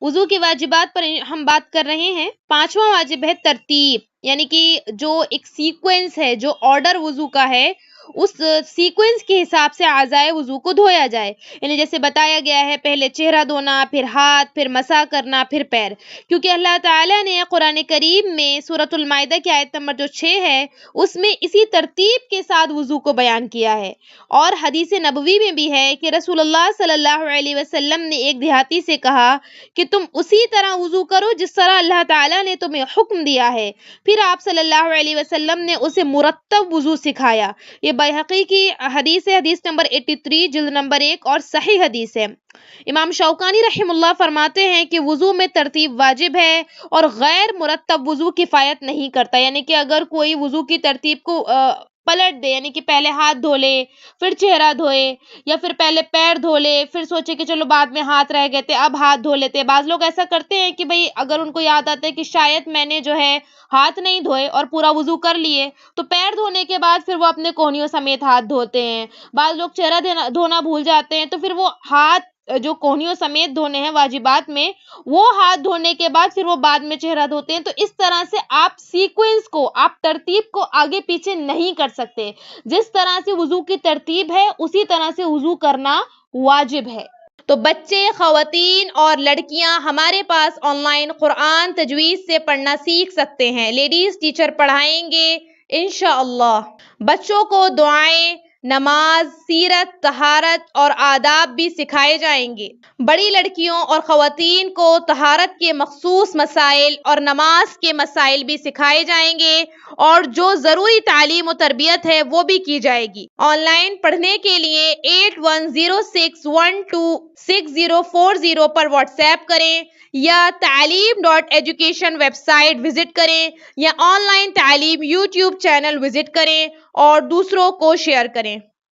وضو کی واجبات پر ہم بات کر رہے ہیں۔ 5واں واجب ہے ترتیب، یعنی کہ جو ایک سیکوینس ہے، جو آرڈر وضو کا ہے، اس سیکوینس کے حساب سے اعضائے وضو کو دھویا جائے، یعنی جیسے بتایا گیا ہے پہلے چہرہ دھونا، پھر ہاتھ، پھر مسح کرنا، پھر پیر، کیونکہ اللہ تعالیٰ نے قرآن کریم میں سورۃ المائدہ کی آیت نمبر جو 6 ہے اس میں اسی ترتیب کے ساتھ وضو کو بیان کیا ہے۔ اور حدیث نبوی میں بھی ہے کہ رسول اللہ صلی اللہ علیہ وسلم نے ایک دیہاتی سے کہا کہ تم اسی طرح وضو کرو جس طرح اللہ تعالیٰ نے تمہیں حکم دیا ہے، پھر آپ صلی اللہ علیہ وسلم نے اسے مرتب وضو سکھایا۔ یہ بیہقی کی حدیث ہے، حدیث نمبر 83 جلد نمبر 1 اور صحیح حدیث ہے۔ امام شوکانی رحم اللہ فرماتے ہیں کہ وضو میں ترتیب واجب ہے اور غیر مرتب وضو کفایت نہیں کرتا، یعنی کہ اگر کوئی وضو کی ترتیب کو پلٹ دے، یعنی کہ پہلے ہاتھ دھو لے پھر چہرہ دھوئے، یا پھر پہلے پیر دھو لے پھر سوچے کہ چلو بعد میں ہاتھ رہ گئے تھے اب ہاتھ دھو لیتے۔ بعض لوگ ایسا کرتے ہیں کہ بھئی اگر ان کو یاد آتا ہے کہ شاید میں نے جو ہے ہاتھ نہیں دھوئے اور پورا وضو کر لیے، تو پیر دھونے کے بعد پھر وہ اپنے کونیوں سمیت ہاتھ دھوتے ہیں۔ بعض لوگ چہرہ دھونا بھول جاتے ہیں تو پھر وہ ہاتھ جو کونیوں سمیت دھونے ہیں واجبات میں، وہ ہاتھ دھونے کے بعد پھر وہ بعد میں چہرہ دھوتے ہیں۔ تو اس طرح سے آپ سیکوینس کو، آپ ترتیب کو آگے پیچھے نہیں کر سکتے۔ جس طرح سے وضو کی ترتیب ہے اسی طرح سے وضو کرنا واجب ہے۔ تو بچے، خواتین اور لڑکیاں ہمارے پاس آن لائن قرآن تجوید سے پڑھنا سیکھ سکتے ہیں۔ لیڈیز ٹیچر پڑھائیں گے انشاءاللہ۔ بچوں کو دعائیں، نماز، سیرت، طہارت اور آداب بھی سکھائے جائیں گے۔ بڑی لڑکیوں اور خواتین کو طہارت کے مخصوص مسائل اور نماز کے مسائل بھی سکھائے جائیں گے، اور جو ضروری تعلیم و تربیت ہے وہ بھی کی جائے گی۔ آن لائن پڑھنے کے لیے 8106126040 پر واٹس ایپ کریں، یا تعلیم.ایجوکیشن ویب سائٹ وزٹ کریں، یا آن لائن تعلیم یوٹیوب چینل وزٹ کریں اور دوسروں کو شیئر کریں۔